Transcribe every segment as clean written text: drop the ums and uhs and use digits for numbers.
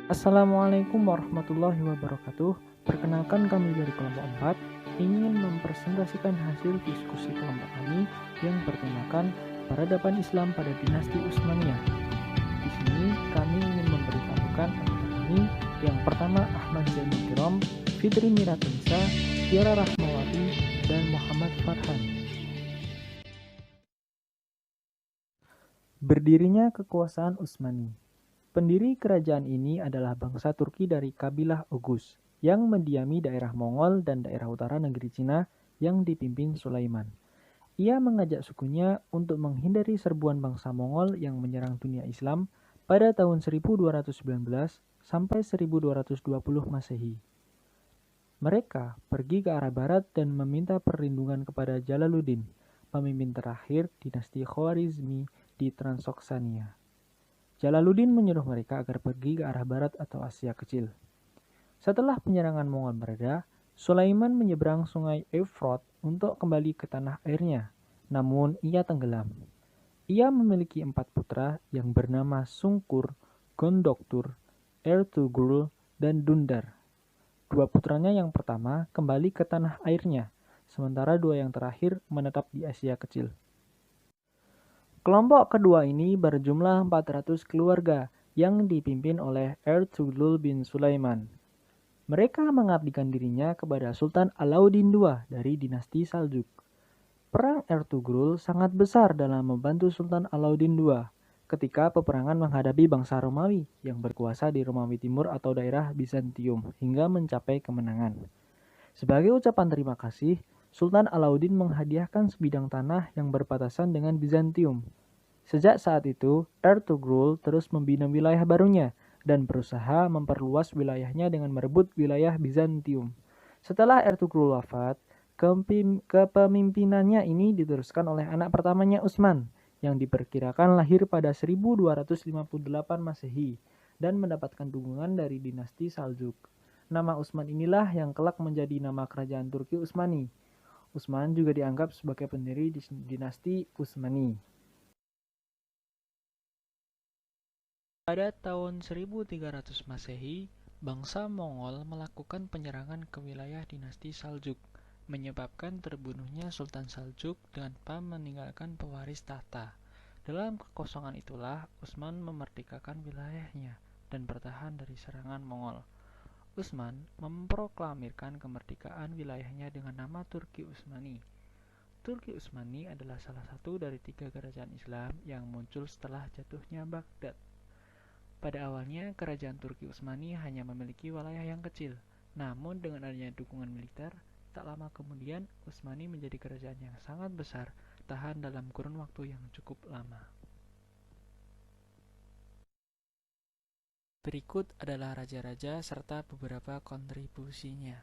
Assalamualaikum warahmatullahi wabarakatuh. Perkenalkan kami dari kelompok 4 ingin mempresentasikan hasil diskusi kelompok kami yang bertemakan peradaban Islam pada dinasti Utsmaniyah. Di sini kami ingin memberitahukan anggota kami yang pertama Ahmad Zainul Kiram, Fitri Miratunisa, Tiara Rahmawati, dan Muhammad Farhan. Berdirinya kekuasaan Utsmani. Pendiri kerajaan ini adalah bangsa Turki dari kabilah Oghuz yang mendiami daerah Mongol dan daerah utara negeri Cina yang dipimpin Sulaiman. Ia mengajak sukunya untuk menghindari serbuan bangsa Mongol yang menyerang dunia Islam pada tahun 1219 sampai 1220 Masehi. Mereka pergi ke arah barat dan meminta perlindungan kepada Jalaluddin, pemimpin terakhir dinasti Khwarizmi di Transoksania. Jalaluddin menyuruh mereka agar pergi ke arah barat atau Asia Kecil. Setelah penyerangan Mongol mereda, Sulaiman menyeberang sungai Euphrates untuk kembali ke tanah airnya, namun ia tenggelam. Ia memiliki 4 putra yang bernama Sungkur, Gondoktur, Ertugrul, dan Dundar. 2 putranya yang pertama kembali ke tanah airnya, sementara 2 yang terakhir menetap di Asia Kecil. Kelompok kedua ini berjumlah 400 keluarga yang dipimpin oleh Ertugrul bin Sulaiman. Mereka mengabdikan dirinya kepada Sultan Alauddin II dari dinasti Saljuk. Perang Ertugrul sangat besar dalam membantu Sultan Alauddin II ketika peperangan menghadapi bangsa Romawi yang berkuasa di Romawi Timur atau daerah Bizantium hingga mencapai kemenangan. Sebagai ucapan terima kasih, Sultan Alauddin menghadiahkan sebidang tanah yang berbatasan dengan Bizantium. Sejak saat itu, Ertugrul terus membina wilayah barunya dan berusaha memperluas wilayahnya dengan merebut wilayah Bizantium. Setelah Ertugrul wafat, kepemimpinannya ini diteruskan oleh anak pertamanya Utsman, yang diperkirakan lahir pada 1258 Masehi dan mendapatkan dukungan dari dinasti Saljuk. Nama Utsman inilah yang kelak menjadi nama kerajaan Turki Utsmani. Utsman juga dianggap sebagai pendiri dinasti Utsmani. Pada tahun 1300 Masehi, bangsa Mongol melakukan penyerangan ke wilayah dinasti Saljuk, menyebabkan terbunuhnya Sultan Saljuk tanpa meninggalkan pewaris tahta. Dalam kekosongan itulah Utsman memerdekakan wilayahnya dan bertahan dari serangan Mongol. Utsman memproklamirkan kemerdekaan wilayahnya dengan nama Turki Utsmani. Turki Utsmani adalah salah satu dari 3 kerajaan Islam yang muncul setelah jatuhnya Baghdad. Pada awalnya, kerajaan Turki Utsmani hanya memiliki wilayah yang kecil. Namun dengan adanya dukungan militer, tak lama kemudian Utsmani menjadi kerajaan yang sangat besar, tahan dalam kurun waktu yang cukup lama. Berikut adalah raja-raja serta beberapa kontribusinya.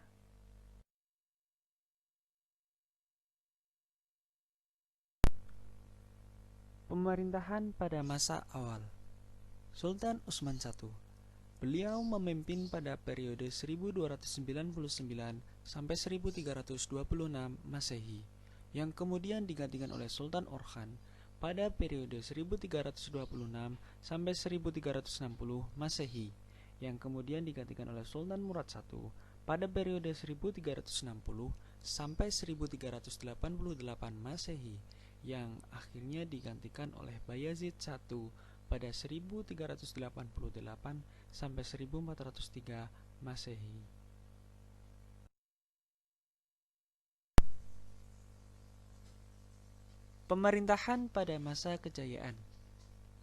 Pemerintahan pada masa awal. Sultan Utsman I. Beliau memimpin pada periode 1299 sampai 1326 Masehi, yang kemudian digantikan oleh Sultan Orhan pada periode 1326 sampai 1360 Masehi, yang kemudian digantikan oleh Sultan Murad I pada periode 1360 sampai 1388 Masehi, yang akhirnya digantikan oleh Bayazid I pada 1388 sampai 1403 Masehi. Pemerintahan pada masa kejayaan.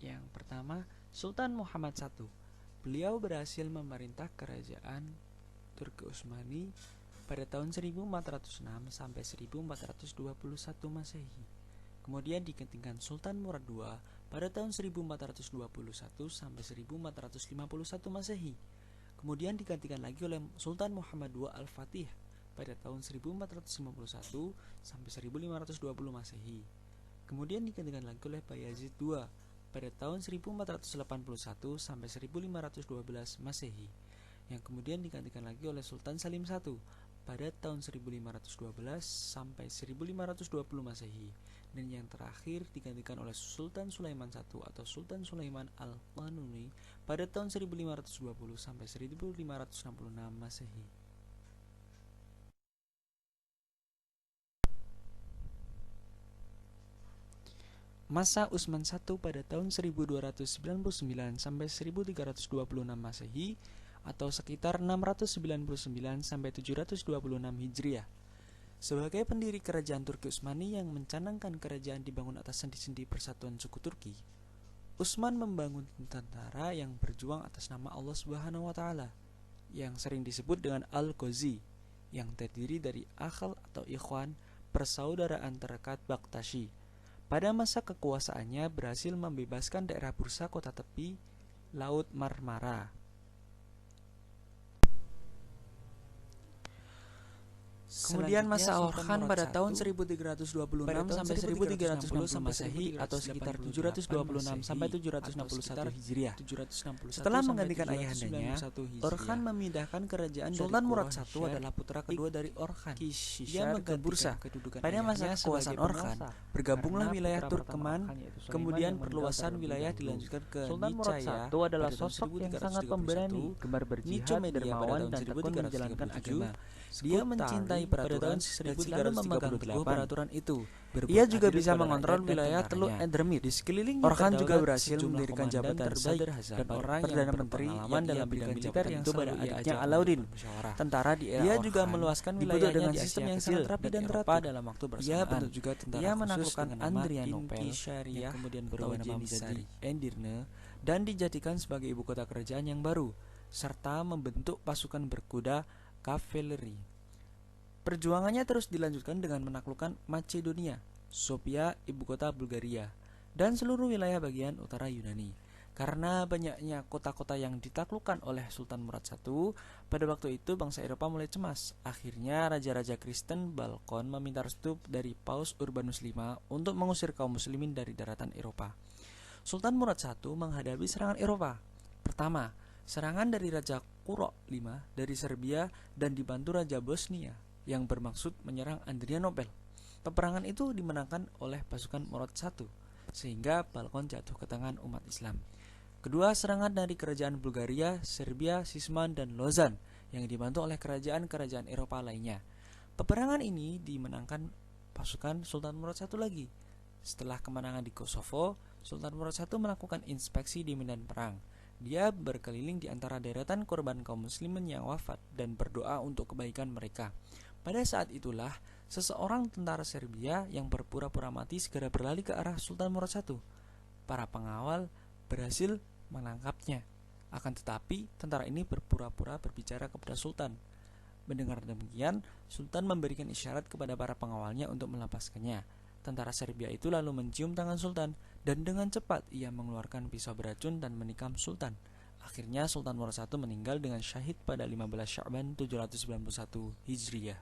Yang pertama, Sultan Muhammad I. Beliau berhasil memerintah kerajaan Turki Utsmani pada tahun 1406 sampai 1421 Masehi. Kemudian digantikan Sultan Murad II pada tahun 1421 sampai 1451 Masehi. Kemudian digantikan lagi oleh Sultan Muhammad II Al-Fatih pada tahun 1451 sampai 1520 Masehi. Kemudian digantikan lagi oleh Bayazid II pada tahun 1481 sampai 1512 Masehi, yang kemudian digantikan lagi oleh Sultan Salim I pada tahun 1512 sampai 1520 Masehi, dan yang terakhir digantikan oleh Sultan Sulaiman I atau Sultan Sulaiman Al-Qanuni pada tahun 1520 sampai 1566 Masehi. Masa Utsman I pada tahun 1299 sampai 1326 Masehi atau sekitar 699 sampai 726 Hijriah. Sebagai pendiri kerajaan Turki Utsmani yang mencanangkan kerajaan dibangun atas sendi-sendi persatuan suku Turki, Utsman membangun tentara yang berjuang atas nama Allah Subhanahu wa taala yang sering disebut dengan Al-Ghazi, yang terdiri dari akhal atau ikhwan, persaudaraan terdekat Baktashi. Pada masa kekuasaannya berhasil membebaskan daerah Bursa kota tepi Laut Marmara. Kemudian masa Orkhan pada tahun 1326 sampai 1360 Masehi atau sekitar 726 sampai 761 Hijriah. Setelah menggantikan ayahandanya, Orkhan memindahkan kerajaan Sultan Murad I adalah putra kedua dari Orkhan. Dia megang Bursa. Pada masa kekuasaan Orkhan, bergabunglah wilayah Turkeman, kemudian perluasan wilayah dilanjutkan ke Sultan Murad I adalah sosok yang sangat pemberani, gemar berjihad, dermawan, dan tekun menjalankan agama. Dia mencintai peraturan dan selalu memegang teguh peraturan itu. Ia juga bisa mengontrol wilayah Teluk Edremit. Di sekelilingnya Orkhan juga berhasil mendirikan jabatan terbaik dan orang Perdana Menteri yang dalam bidang militer yang pada adiknya Alauddin. Tentara di era Dia juga meluaskan wilayahnya di sistem yang sangat rapi dan teratur dalam waktu bersamaan. Ia bentuk juga tentara Ia menaklukkan Adrianopel yang kemudian berubah nama menjadi Edirne dan dijadikan sebagai ibu kota kerajaan yang baru, serta membentuk pasukan berkuda kavaleri. Perjuangannya terus dilanjutkan dengan menaklukkan Macedonia, Sofia, ibu kota Bulgaria, dan seluruh wilayah bagian utara Yunani. Karena banyaknya kota-kota yang ditaklukkan oleh Sultan Murad I, pada waktu itu bangsa Eropa mulai cemas. Akhirnya raja-raja Kristen Balkan meminta restu dari Paus Urbanus V untuk mengusir kaum muslimin dari daratan Eropa. Sultan Murad I menghadapi serangan Eropa. Pertama, serangan dari Raja Kuro V dari Serbia dan dibantu Raja Bosnia yang bermaksud menyerang Adrianopel. Peperangan itu dimenangkan oleh pasukan Murad I, sehingga Balkan jatuh ke tangan umat Islam. Kedua, serangan dari kerajaan Bulgaria, Serbia, Sisman, dan Lozan yang dibantu oleh kerajaan-kerajaan Eropa lainnya. Peperangan ini dimenangkan pasukan Sultan Murad I lagi. Setelah kemenangan di Kosovo, Sultan Murad I melakukan inspeksi di medan perang. Dia berkeliling di antara deretan korban kaum muslimin yang wafat dan berdoa untuk kebaikan mereka. Pada saat itulah, seseorang tentara Serbia yang berpura-pura mati segera berlari ke arah Sultan Murad I. Para pengawal berhasil menangkapnya. Akan tetapi, tentara ini berpura-pura berbicara kepada Sultan. Mendengar demikian, Sultan memberikan isyarat kepada para pengawalnya untuk melepaskannya. Tentara Serbia itu lalu mencium tangan Sultan, dan dengan cepat ia mengeluarkan pisau beracun dan menikam Sultan. Akhirnya Sultan Murad I meninggal dengan syahid pada 15 Sya'ban 791 Hijriah.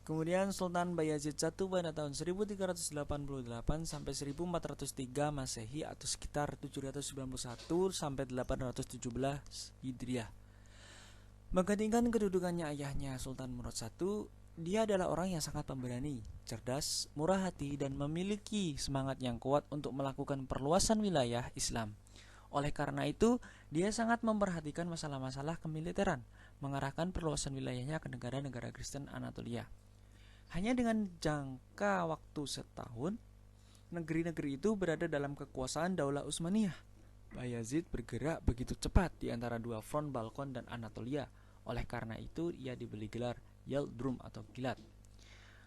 Kemudian Sultan Bayazid I pada tahun 1388 sampai 1403 Masehi atau sekitar 791 sampai 817 Hijriah. Menggantikan kedudukannya ayahnya Sultan Murad I, dia adalah orang yang sangat pemberani, cerdas, murah hati, dan memiliki semangat yang kuat untuk melakukan perluasan wilayah Islam. Oleh karena itu, dia sangat memperhatikan masalah-masalah kemiliteran, mengarahkan perluasan wilayahnya ke negara-negara Kristen Anatolia. Hanya dengan jangka waktu setahun, negeri-negeri itu berada dalam kekuasaan Daulah Utsmaniyah. Bayazid bergerak begitu cepat di antara dua front Balkan dan Anatolia. Oleh karena itu, ia diberi gelar Yıldırım atau Kilat.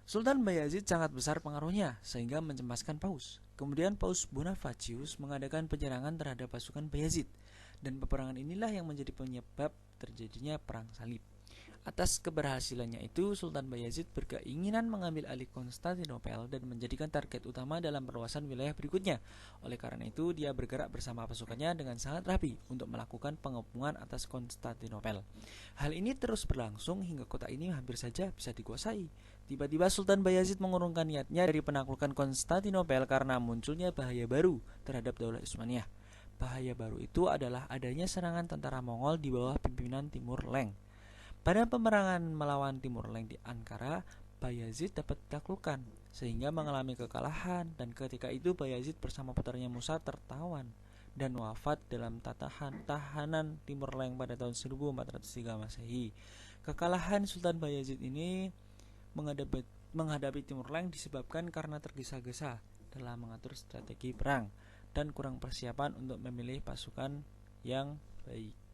Sultan Bayazid sangat besar pengaruhnya sehingga mencemaskan Paus. Kemudian Paus Bonifacius mengadakan penyerangan terhadap pasukan Bayazid, dan peperangan inilah yang menjadi penyebab terjadinya perang salib. Atas keberhasilannya itu, Sultan Bayazid berkeinginan mengambil alih Konstantinopel dan menjadikan target utama dalam perluasan wilayah berikutnya. Oleh karena itu, dia bergerak bersama pasukannya dengan sangat rapi untuk melakukan pengepungan atas Konstantinopel. Hal ini terus berlangsung hingga kota ini hampir saja bisa dikuasai. Tiba-tiba Sultan Bayazid mengurungkan niatnya dari penaklukan Konstantinopel karena munculnya bahaya baru terhadap Daulah Utsmaniyah. Bahaya baru itu adalah adanya serangan tentara Mongol di bawah pimpinan Timur Leng. Pada peperangan melawan Timur Leng di Ankara, Bayazid dapat ditaklukkan sehingga mengalami kekalahan, dan ketika itu Bayazid bersama putranya Musa tertawan dan wafat dalam tahanan Timur Leng pada tahun 1403 Masehi. Kekalahan Sultan Bayazid ini menghadapi Timur Leng disebabkan karena tergesa-gesa dalam mengatur strategi perang dan kurang persiapan untuk memilih pasukan yang baik.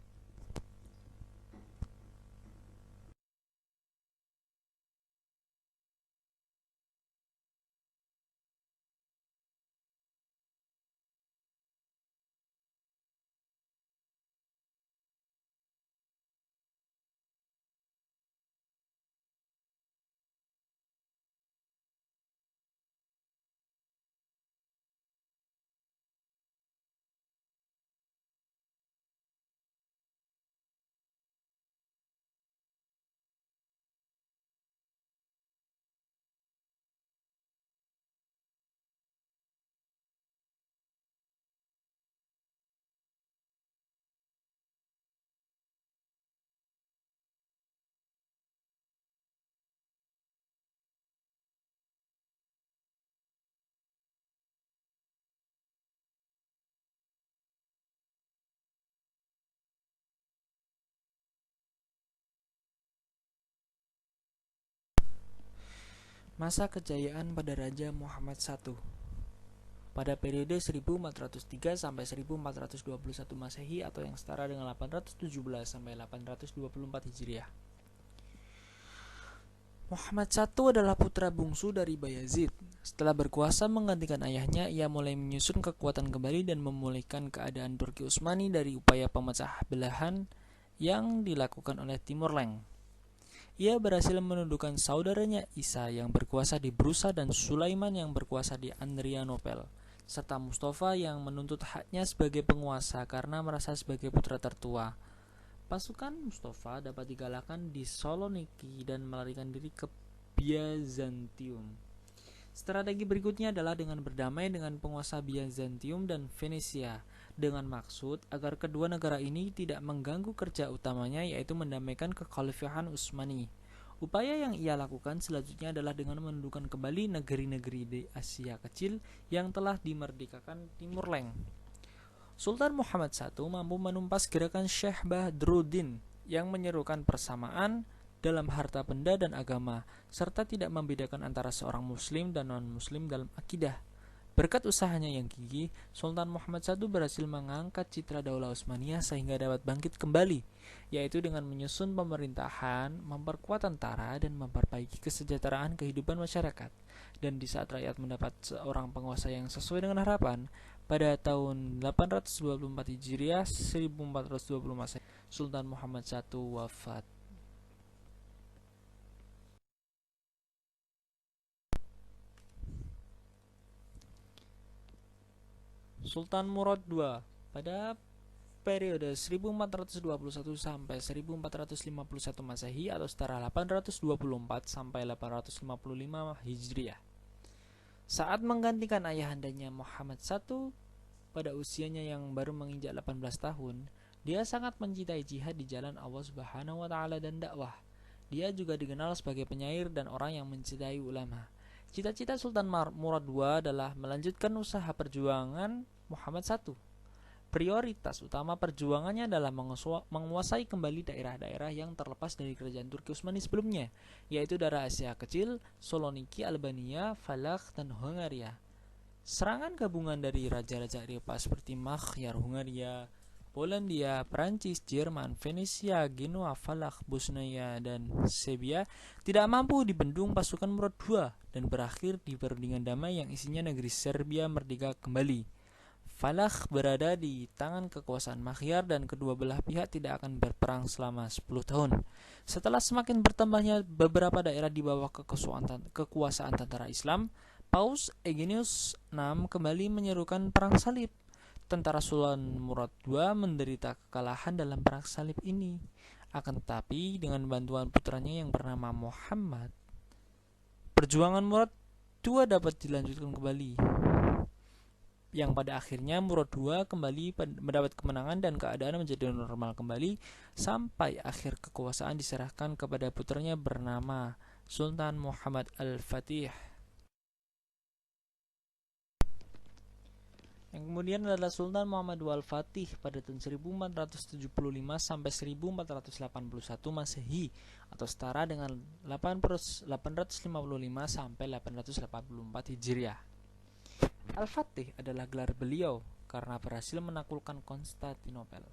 Masa kejayaan pada Raja Muhammad I pada periode 1403 sampai 1421 Masehi atau yang setara dengan 817 sampai 824 Hijriah. Muhammad I adalah putra bungsu dari Bayazid. Setelah berkuasa menggantikan ayahnya, ia mulai menyusun kekuatan kembali dan memulihkan keadaan Turki Utsmani dari upaya pemecah belahan yang dilakukan oleh Timur Leng. Ia berhasil menundukkan saudaranya Isa yang berkuasa di Brusa dan Sulaiman yang berkuasa di Adrianopel, serta Mustafa yang menuntut haknya sebagai penguasa karena merasa sebagai putra tertua. Pasukan Mustafa dapat digalakkan di Saloniki dan melarikan diri ke Byzantium. Strategi berikutnya adalah dengan berdamai dengan penguasa Byzantium dan Venesia, dengan maksud agar kedua negara ini tidak mengganggu kerja utamanya, yaitu mendamaikan kekhalifahan Utsmani. Upaya yang ia lakukan selanjutnya adalah dengan menundukkan kembali negeri-negeri di Asia Kecil yang telah dimerdekakan Timur Leng. Sultan Muhammad I mampu menumpas gerakan Syekh Badruddin yang menyerukan persamaan dalam harta benda dan agama, serta tidak membedakan antara seorang muslim dan non-muslim dalam akidah. Berkat usahanya yang gigih, Sultan Muhammad I berhasil mengangkat citra Daulah Utsmaniyah sehingga dapat bangkit kembali, yaitu dengan menyusun pemerintahan, memperkuat tentara, dan memperbaiki kesejahteraan kehidupan masyarakat. Dan di saat rakyat mendapat seorang penguasa yang sesuai dengan harapan, pada tahun 824 Hijriah 1420 Masehi, Sultan Muhammad I wafat. Sultan Murad II pada periode 1421 sampai 1451 Masehi atau setara 824 sampai 855 Hijriah. Saat menggantikan ayahandanya Muhammad I pada usianya yang baru menginjak 18 tahun, dia sangat mencintai jihad di jalan Allah Subhanahu wa taala dan dakwah. Dia juga dikenal sebagai penyair dan orang yang mencintai ulama. Cita-cita Sultan Murad II adalah melanjutkan usaha perjuangan Muhammad I. Prioritas utama perjuangannya adalah menguasai kembali daerah-daerah yang terlepas dari kerajaan Turki Utsmani sebelumnya, yaitu daerah Asia Kecil, Saloniki, Albania, Valach, dan Hungaria. Serangan gabungan dari raja-raja Eropa seperti Magyar Hungaria, Polandia, Prancis, Jerman, Venesia, Genoa, Valach, Bosnia, dan Serbia tidak mampu dibendung pasukan Murad II dan berakhir di perundingan damai yang isinya negeri Serbia merdeka kembali. Valach berada di tangan kekuasaan Magyar dan kedua belah pihak tidak akan berperang selama 10 tahun. Setelah semakin bertambahnya beberapa daerah di bawah kekuasaan tentara Islam, Paus Eugenius VI kembali menyerukan perang salib. Tentara Sultan Murad II menderita kekalahan dalam perang salib ini. Akan tetapi dengan bantuan putranya yang bernama Muhammad, perjuangan Murad II dapat dilanjutkan kembali. yang pada akhirnya Murad II kembali mendapat kemenangan dan keadaan menjadi normal kembali sampai akhir kekuasaan diserahkan kepada putranya bernama Sultan Muhammad Al-Fatih. Yang kemudian adalah Sultan Muhammad II Al-Fatih pada tahun 1475 sampai 1481 Masehi atau setara dengan 855 sampai 884 Hijriah. Al-Fatih adalah gelar beliau karena berhasil menaklukkan Konstantinopel.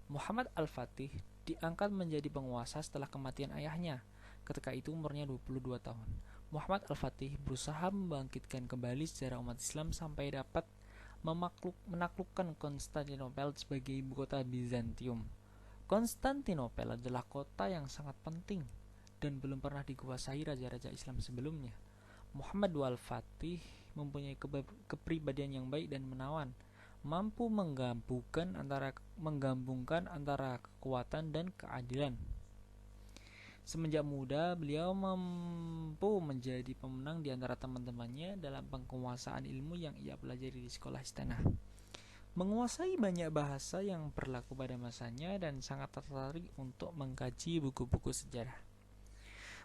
Muhammad Al-Fatih diangkat menjadi penguasa setelah kematian ayahnya. Ketika itu umurnya 22 tahun. Muhammad Al-Fatih berusaha membangkitkan kembali sejarah umat Islam sampai dapat menaklukkan Konstantinopel sebagai ibu kota Bizantium. Konstantinopel adalah kota yang sangat penting dan belum pernah dikuasai raja-raja Islam sebelumnya. Muhammad II Al-Fatih mempunyai kepribadian yang baik dan menawan, mampu menggabungkan antara kekuatan dan keadilan. Semenjak muda, beliau mampu menjadi pemenang di antara teman-temannya dalam penguasaan ilmu yang ia pelajari di sekolah istana. Menguasai banyak bahasa yang berlaku pada masanya dan sangat tertarik untuk mengkaji buku-buku sejarah.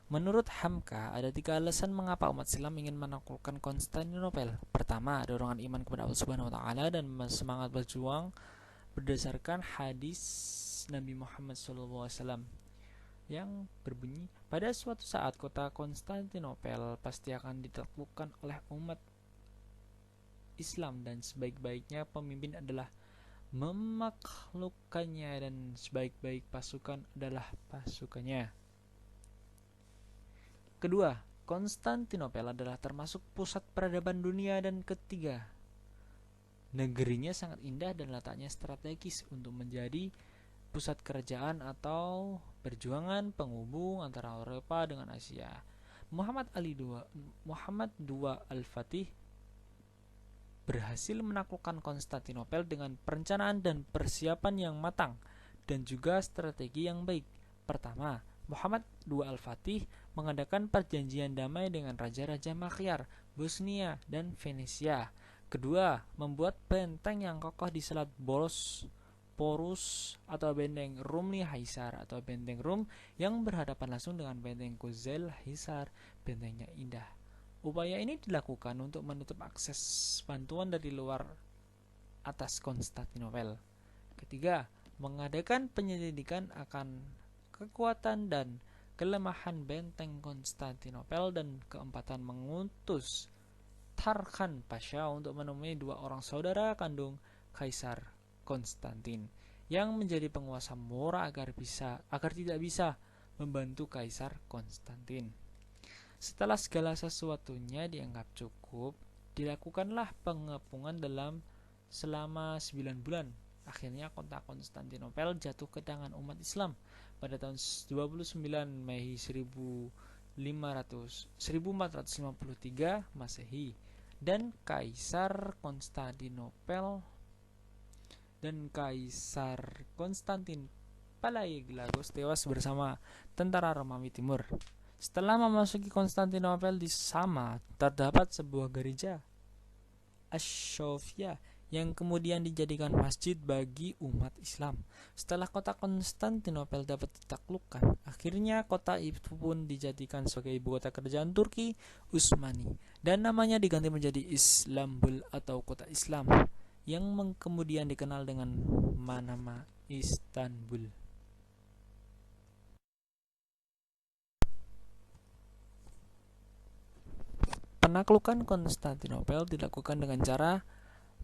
Menurut Hamka, ada 3 alasan mengapa umat Islam ingin menaklukkan Konstantinopel. Pertama, dorongan iman kepada Allah Subhanahu wa taala dan semangat berjuang berdasarkan hadis Nabi Muhammad SAW yang berbunyi, pada suatu saat kota Konstantinopel pasti akan ditaklukkan oleh umat Islam dan sebaik-baiknya pemimpin adalah memakhlukkannya dan sebaik-baik pasukan adalah pasukannya. Kedua, Konstantinopel adalah termasuk pusat peradaban dunia, dan ketiga, negerinya sangat indah dan letaknya strategis untuk menjadi pusat kerajaan atau perjuangan penghubung antara Eropa dengan Asia. Muhammad II Al-Fatih berhasil menaklukkan Konstantinopel dengan perencanaan dan persiapan yang matang dan juga strategi yang baik. Pertama, Muhammad II Al-Fatih mengadakan perjanjian damai dengan raja-raja Makyar, Bosnia, dan Venesia. Kedua, membuat benteng yang kokoh di Selat Bosporus atau benteng Rumli Hisar atau benteng Rum yang berhadapan langsung dengan benteng Kozel Hisar. Bentengnya indah. Upaya ini dilakukan untuk menutup akses bantuan dari luar atas Konstantinopel. Ketiga, mengadakan penyelidikan akan kekuatan dan kelemahan benteng Konstantinopel, dan keempatan mengutus Tarkhan Pasha untuk menemui 2 orang saudara kandung Kaisar Konstantin yang menjadi penguasa Mora agar tidak bisa membantu Kaisar Konstantin. Setelah segala sesuatunya dianggap cukup, dilakukanlah pengepungan selama 9 bulan. Akhirnya kota Konstantinopel jatuh ke tangan umat Islam pada tahun 29 Mei 1453 Masehi, dan Kaisar Konstantin Palaiologos tewas bersama tentara Romawi Timur. Setelah memasuki Konstantinopel, di sana terdapat sebuah gereja Ash-Sofia yang kemudian dijadikan masjid bagi umat Islam. Setelah kota Konstantinopel dapat ditaklukkan, akhirnya kota itu pun dijadikan sebagai ibu kota kerajaan Turki Utsmani dan namanya diganti menjadi Istanbul atau kota Islam yang kemudian dikenal dengan nama Istanbul. Penaklukan Konstantinopel dilakukan dengan cara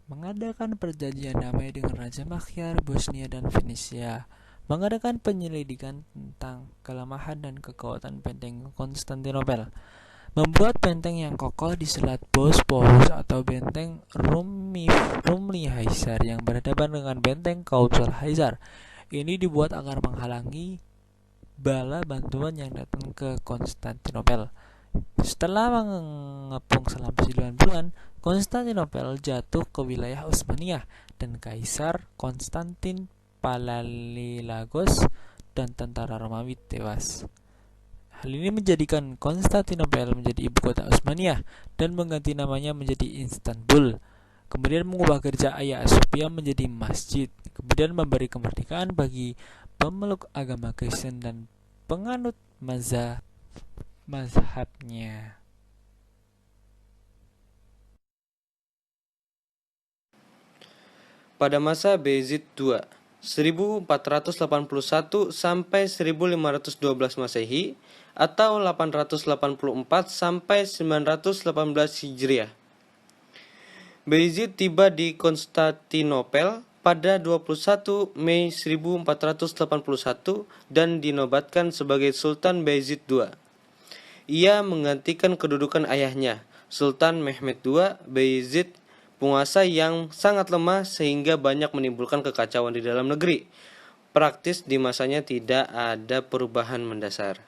mengadakan perjanjian damai dengan Raja Makyar, Bosnia, dan Venesia, mengadakan penyelidikan tentang kelemahan dan kekuatan benteng Konstantinopel, membuat benteng yang kokoh di Selat Bosporus atau benteng Rumli Hisar yang berhadapan dengan benteng Kozel Hisar. Ini dibuat agar menghalangi bala bantuan yang datang ke Konstantinopel. Setelah mengepung selama 9 bulan, Konstantinopel jatuh ke wilayah Utsmaniyah dan Kaisar Konstantin Palaiologos dan tentara Romawi tewas. Hal ini menjadikan Konstantinopel menjadi ibu kota Utsmaniyah dan mengganti namanya menjadi Istanbul. kemudian mengubah gereja Hagia Sophia menjadi masjid, kemudian memberi kemerdekaan bagi pemeluk agama Kristen dan penganut mazhabnya. Pada masa Bayezid II, 1481 sampai 1512 Masehi atau 884 sampai 918 Hijriah. Bayezid tiba di Konstantinopel pada 21 Mei 1481 dan dinobatkan sebagai Sultan Bayezid II. Ia menggantikan kedudukan ayahnya, Sultan Mehmed II Bayezid, penguasa yang sangat lemah sehingga banyak menimbulkan kekacauan di dalam negeri. Praktis di masanya tidak ada perubahan mendasar.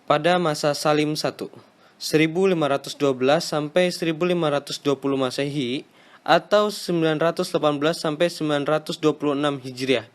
Pada masa Salim I, 1512 sampai 1520 Masehi atau 918 sampai 926 Hijriah.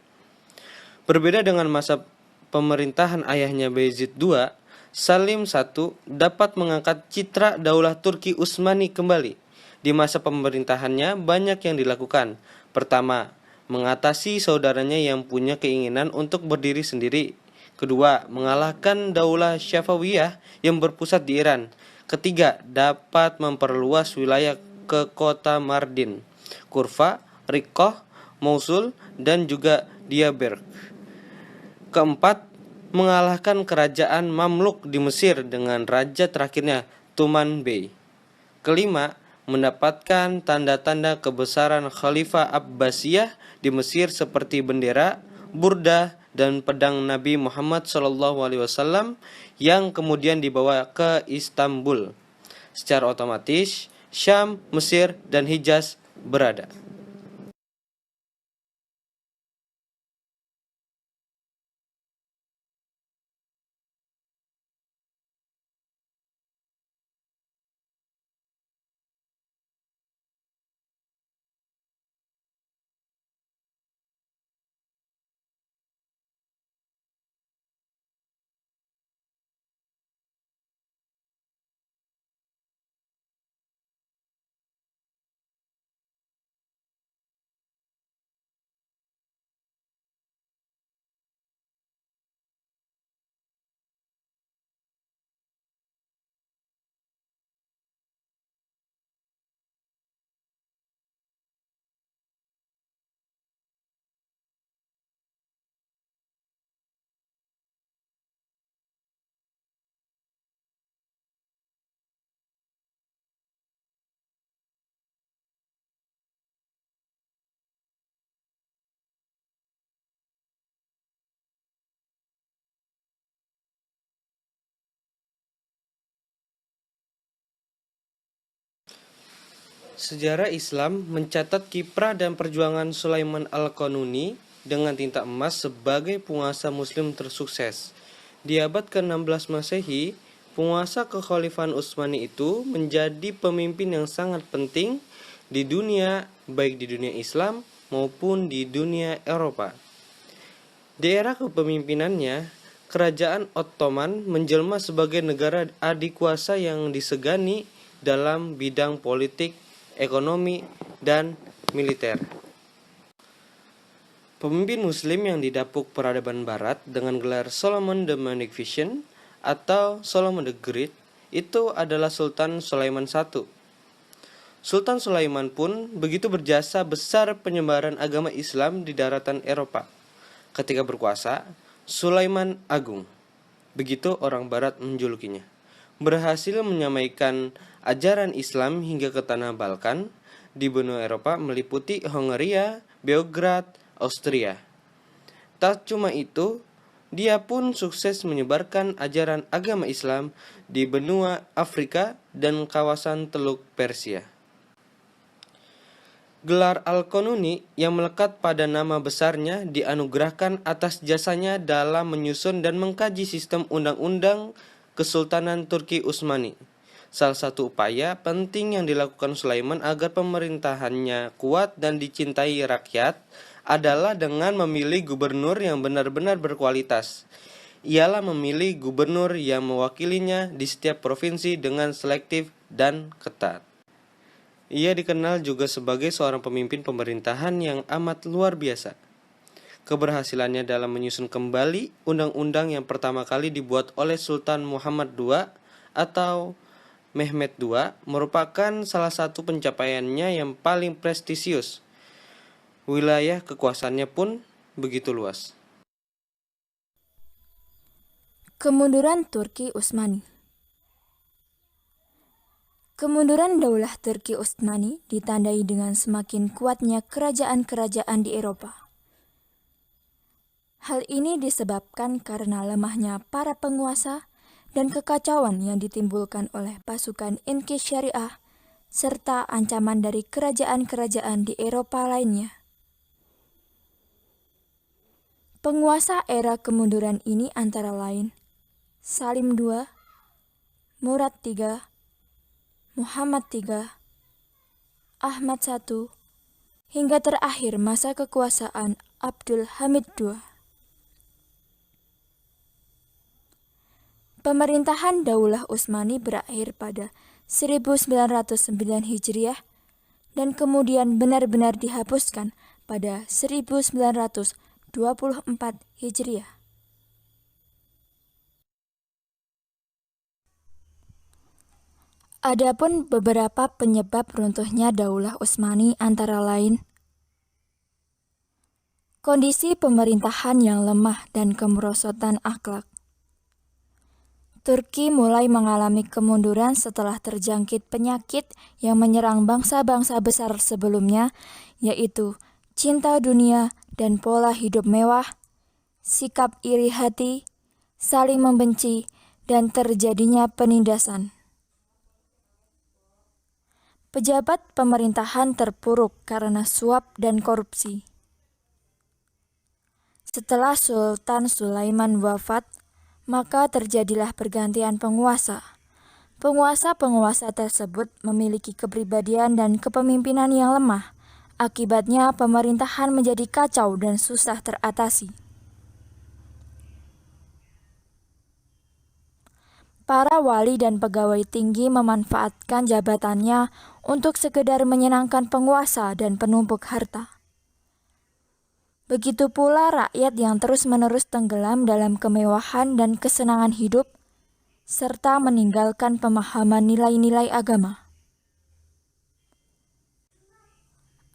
Berbeda dengan masa pemerintahan ayahnya Bayezid II, Salim I dapat mengangkat citra Daulah Turki Utsmani kembali. Di masa pemerintahannya banyak yang dilakukan. Pertama, mengatasi saudaranya yang punya keinginan untuk berdiri sendiri. Kedua, mengalahkan Daulah Syafawiyah yang berpusat di Iran. Ketiga, dapat memperluas wilayah ke kota Mardin, Kurfa, Riqqah, Mosul, dan juga Diyarbakir. Keempat, mengalahkan kerajaan Mamluk di Mesir dengan raja terakhirnya Tuman Bey. Kelima, mendapatkan tanda-tanda kebesaran Khalifah Abbasiyah di Mesir seperti bendera, burdah, dan pedang Nabi Muhammad SAW yang kemudian dibawa ke Istanbul. Secara otomatis, Syam, Mesir, dan Hijaz berada. Sejarah Islam mencatat kiprah dan perjuangan Sulaiman Al-Qanuni dengan tinta emas sebagai penguasa muslim tersukses. Di abad ke-16 Masehi, penguasa kekhalifahan Utsmani itu menjadi pemimpin yang sangat penting di dunia, baik di dunia Islam maupun di dunia Eropa. Di era kepemimpinannya, Kerajaan Ottoman menjelma sebagai negara adikuasa yang disegani dalam bidang politik, ekonomi, dan militer. Pemimpin muslim yang didapuk peradaban barat dengan gelar Solomon the Magnificent atau Solomon the Great itu adalah Sultan Sulaiman I. Sultan Sulaiman pun begitu berjasa besar penyebaran agama Islam di daratan Eropa. Ketika berkuasa, Sulaiman Agung, begitu orang barat menjulukinya, berhasil menyamaikan ajaran Islam hingga ke tanah Balkan di benua Eropa meliputi Hongaria, Beograd, Austria. Tak cuma itu, dia pun sukses menyebarkan ajaran agama Islam di benua Afrika dan kawasan Teluk Persia. Gelar Al-Qanuni yang melekat pada nama besarnya dianugerahkan atas jasanya dalam menyusun dan mengkaji sistem undang-undang Kesultanan Turki Utsmani. Salah satu upaya penting yang dilakukan Sulaiman agar pemerintahannya kuat dan dicintai rakyat adalah dengan memilih gubernur yang benar-benar berkualitas. Ialah memilih gubernur yang mewakilinya di setiap provinsi dengan selektif dan ketat. Ia dikenal juga sebagai seorang pemimpin pemerintahan yang amat luar biasa. Keberhasilannya dalam menyusun kembali undang-undang yang pertama kali dibuat oleh Sultan Muhammad II atau Mehmed II merupakan salah satu pencapaiannya yang paling prestisius. Wilayah kekuasaannya pun begitu luas. Kemunduran Turki Utsmani. Kemunduran Daulah Turki Utsmani ditandai dengan semakin kuatnya kerajaan-kerajaan di Eropa. Hal ini disebabkan karena lemahnya para penguasa dan kekacauan yang ditimbulkan oleh pasukan Inqis Syariah serta ancaman dari kerajaan-kerajaan di Eropa lainnya. Penguasa era kemunduran ini antara lain Salim II, Murad III, Muhammad III, Ahmad I, hingga terakhir masa kekuasaan Abdul Hamid II. Pemerintahan Daulah Utsmani berakhir pada 1909 Hijriah dan kemudian benar-benar dihapuskan pada 1924 Hijriah. Adapun beberapa penyebab runtuhnya Daulah Utsmani antara lain kondisi pemerintahan yang lemah dan kemerosotan akhlak. Turki mulai mengalami kemunduran setelah terjangkit penyakit yang menyerang bangsa-bangsa besar sebelumnya, yaitu cinta dunia dan pola hidup mewah, sikap iri hati, saling membenci, dan terjadinya penindasan. Pejabat pemerintahan terpuruk karena suap dan korupsi. Setelah Sultan Sulaiman wafat, maka terjadilah pergantian penguasa. Penguasa-penguasa tersebut memiliki kepribadian dan kepemimpinan yang lemah. Akibatnya pemerintahan menjadi kacau dan susah teratasi. Para wali dan pegawai tinggi memanfaatkan jabatannya untuk sekedar menyenangkan penguasa dan penumpuk harta. Begitu pula rakyat yang terus-menerus tenggelam dalam kemewahan dan kesenangan hidup, serta meninggalkan pemahaman nilai-nilai agama.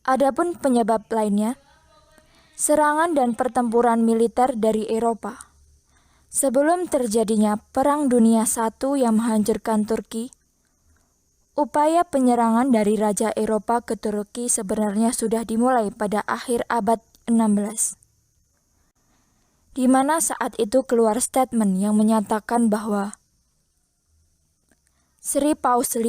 Adapun penyebab lainnya, serangan dan pertempuran militer dari Eropa. Sebelum terjadinya Perang Dunia I yang menghancurkan Turki, upaya penyerangan dari Raja Eropa ke Turki sebenarnya sudah dimulai pada akhir abad 16. Di mana saat itu keluar statement yang menyatakan bahwa Sri Paus V,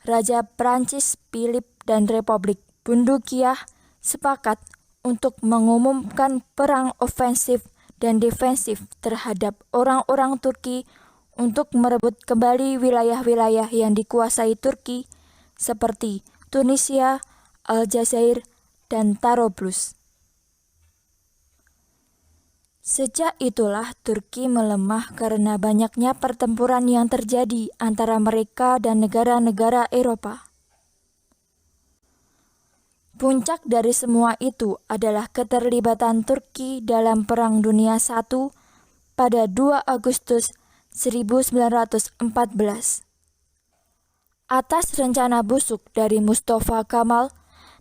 Raja Prancis Philip dan Republik Bundukiah sepakat untuk mengumumkan perang ofensif dan defensif terhadap orang-orang Turki untuk merebut kembali wilayah-wilayah yang dikuasai Turki seperti Tunisia, Aljazair, dan Tarabulus. Sejak itulah Turki melemah karena banyaknya pertempuran yang terjadi antara mereka dan negara-negara Eropa. Puncak dari semua itu adalah keterlibatan Turki dalam Perang Dunia I pada 2 Agustus 1914. Atas rencana busuk dari Mustafa Kemal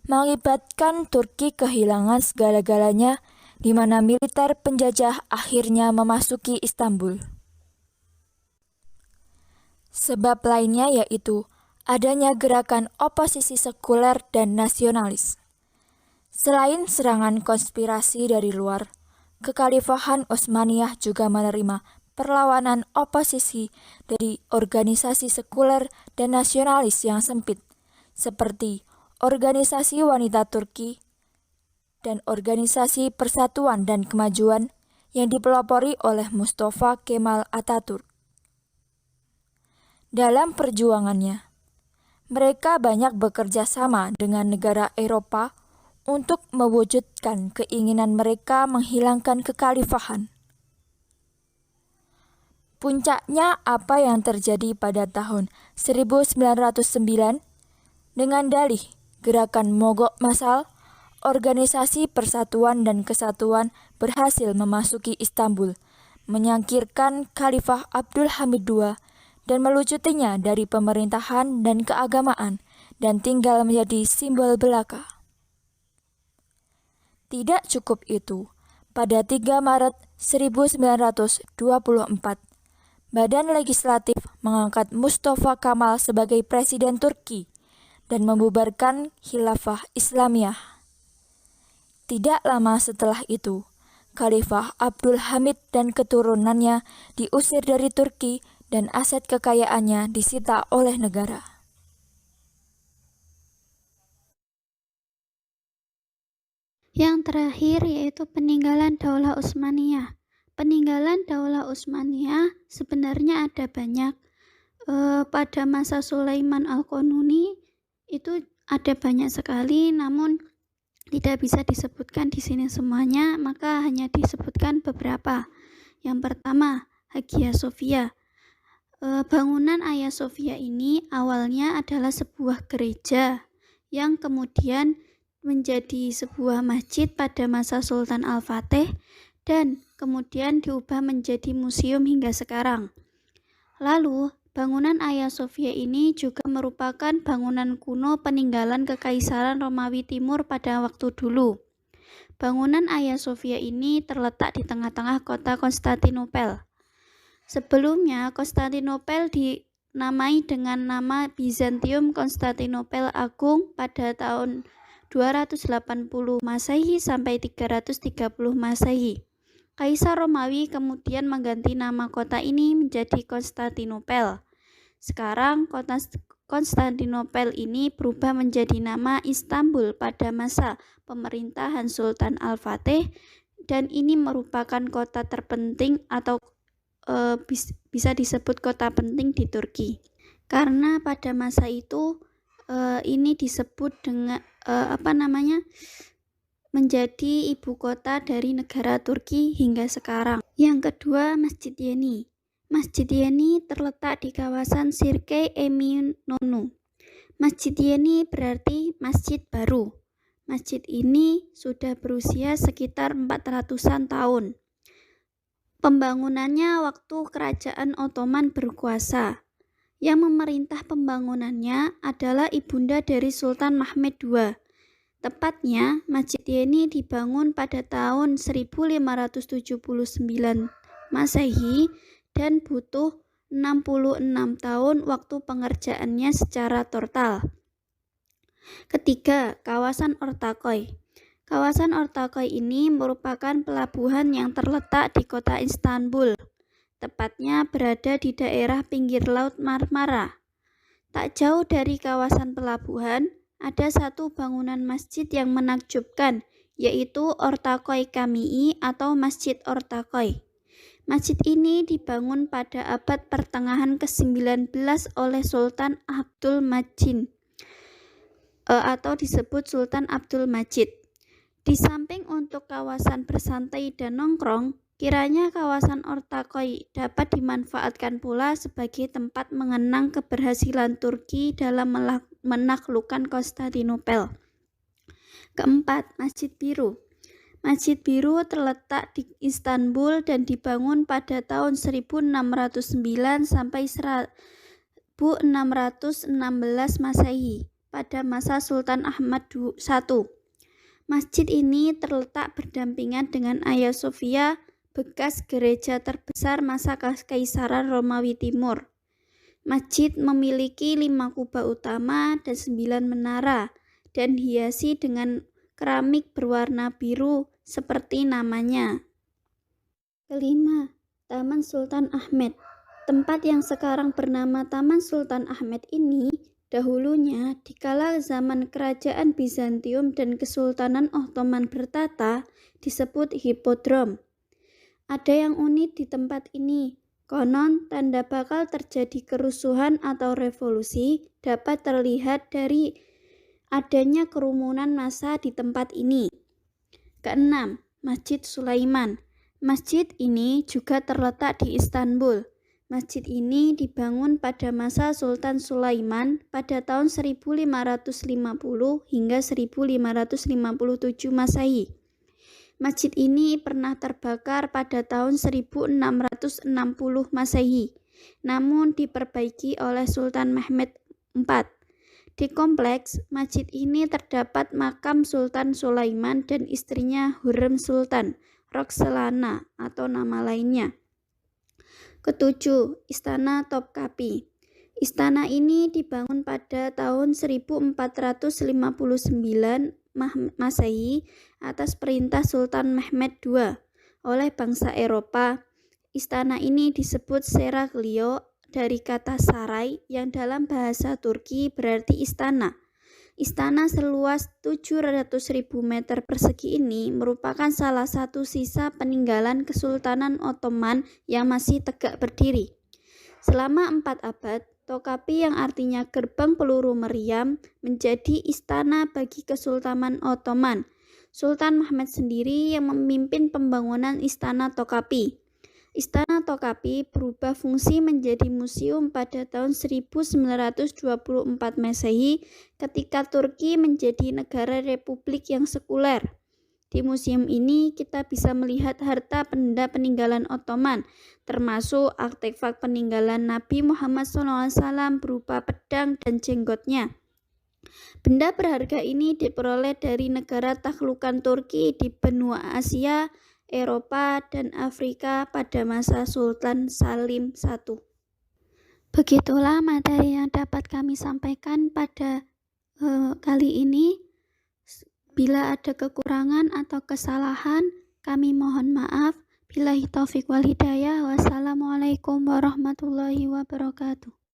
mengakibatkan Turki kehilangan segala-galanya, di mana militer penjajah akhirnya memasuki Istanbul. Sebab lainnya yaitu adanya gerakan oposisi sekuler dan nasionalis. Selain serangan konspirasi dari luar, Kekhalifahan Utsmaniyah juga menerima perlawanan oposisi dari organisasi sekuler dan nasionalis yang sempit, seperti Organisasi Wanita Turki dan Organisasi Persatuan dan Kemajuan yang dipelopori oleh Mustafa Kemal Atatürk. Dalam perjuangannya, mereka banyak bekerja sama dengan negara Eropa untuk mewujudkan keinginan mereka menghilangkan kekhalifahan. Puncaknya apa yang terjadi pada tahun 1909, Dengan dalih gerakan mogok massal, Organisasi Persatuan dan Kesatuan berhasil memasuki Istanbul, menyingkirkan Khalifah Abdul Hamid II dan melucutinya dari pemerintahan dan keagamaan dan tinggal menjadi simbol belaka. Tidak cukup itu, pada 3 Maret 1924, Badan Legislatif mengangkat Mustafa Kemal sebagai Presiden Turki dan membubarkan Khilafah Islamiyah. Tidak lama setelah itu, Khalifah Abdul Hamid dan keturunannya diusir dari Turki dan aset kekayaannya disita oleh negara. Yang terakhir yaitu peninggalan Daulah Utsmaniyah. Peninggalan Daulah Utsmaniyah sebenarnya ada banyak. Pada masa Sulaiman Al-Qanuni itu ada banyak sekali, namun tidak bisa disebutkan di sini semuanya, maka hanya disebutkan beberapa. Yang pertama, Hagia Sophia. Bangunan Hagia Sophia ini awalnya adalah sebuah gereja yang kemudian menjadi sebuah masjid pada masa Sultan Al-Fatih dan kemudian diubah menjadi museum hingga sekarang. Lalu, bangunan Hagia Sophia ini juga merupakan bangunan kuno peninggalan Kekaisaran Romawi Timur pada waktu dulu. Bangunan Hagia Sophia ini terletak di tengah-tengah kota Konstantinopel. Sebelumnya, Konstantinopel dinamai dengan nama Bizantium Konstantinopel Agung pada tahun 280 Masehi sampai 330 Masehi. Kaisar Romawi kemudian mengganti nama kota ini menjadi Konstantinopel. Sekarang kota Konstantinopel ini berubah menjadi nama Istanbul pada masa pemerintahan Sultan Al-Fatih, dan ini merupakan kota terpenting atau bisa disebut kota penting di Turki. Karena pada masa itu ini disebut dengan menjadi ibu kota dari negara Turki hingga sekarang. Yang kedua, Masjid Yeni. Masjid Yeni terletak di kawasan Sirkei Eminönü. Masjid Yeni berarti masjid baru. Masjid ini sudah berusia sekitar 400-an tahun. Pembangunannya waktu Kerajaan Ottoman berkuasa. Yang memerintah pembangunannya adalah ibunda dari Sultan Mehmed II. Tepatnya, Masjid Yeni dibangun pada tahun 1579 Masehi dan butuh 66 tahun waktu pengerjaannya secara total. Ketiga, kawasan Ortaköy. Kawasan Ortaköy ini merupakan pelabuhan yang terletak di kota Istanbul, tepatnya berada di daerah pinggir Laut Marmara. Tak jauh dari kawasan pelabuhan, ada satu bangunan masjid yang menakjubkan, yaitu Ortaköy Camii atau Masjid Ortaköy. Masjid ini dibangun pada abad pertengahan ke-19 oleh Sultan Abdul Majid atau disebut Sultan Abdul Majid. Di samping untuk kawasan bersantai dan nongkrong, kiranya kawasan Ortaköy dapat dimanfaatkan pula sebagai tempat mengenang keberhasilan Turki dalam menaklukkan Konstantinopel. Keempat, Masjid Biru. Masjid Biru terletak di Istanbul dan dibangun pada tahun 1609 sampai 1616 Masehi pada masa Sultan Ahmad I. Masjid ini terletak berdampingan dengan Hagia Sophia, bekas gereja terbesar masa Kekaisaran Romawi Timur. Masjid memiliki 5 kubah utama dan 9 menara, dan dihiasi dengan keramik berwarna biru seperti namanya. Kelima, Taman Sultan Ahmed. Tempat yang sekarang bernama Taman Sultan Ahmed ini dahulunya dikala zaman Kerajaan Bizantium dan Kesultanan Ottoman bertata disebut Hippodrome. Ada yang unik di tempat ini. Konon tanda bakal terjadi kerusuhan atau revolusi dapat terlihat dari adanya kerumunan massa di tempat ini. Keenam, Masjid Sulaiman. Masjid ini juga terletak di Istanbul. Masjid ini dibangun pada masa Sultan Sulaiman pada tahun 1550 hingga 1557 Masehi. Masjid ini pernah terbakar pada tahun 1660 Masehi, namun diperbaiki oleh Sultan Mehmed IV. Di kompleks masjid ini terdapat makam Sultan Sulaiman dan istrinya Hurrem Sultan, Roxelana atau nama lainnya. Ketujuh, Istana Topkapi. Istana ini dibangun pada tahun 1459 Masehi atas perintah Sultan Mehmed II oleh bangsa Eropa. Istana ini disebut Seraglio dari kata saray yang dalam bahasa Turki berarti istana. Istana seluas 700.000 meter persegi ini merupakan salah satu sisa peninggalan Kesultanan Ottoman yang masih tegak berdiri. Selama 4 abad, Topkapi yang artinya gerbang peluru meriam menjadi istana bagi Kesultanan Ottoman. Sultan Mehmed sendiri yang memimpin pembangunan Istana Topkapi. Istana Topkapi berubah fungsi menjadi museum pada tahun 1924 Masehi ketika Turki menjadi negara republik yang sekuler. Di museum ini kita bisa melihat harta benda peninggalan Ottoman, termasuk artefak peninggalan Nabi Muhammad SAW berupa pedang dan jenggotnya. Benda berharga ini diperoleh dari negara takhlukan Turki di benua Asia, Eropa, dan Afrika pada masa Sultan Salim I. Begitulah materi yang dapat kami sampaikan pada kali ini. Bila ada kekurangan atau kesalahan, kami mohon maaf. Billahi taufiq wal hidayah. Wassalamualaikum warahmatullahi wabarakatuh.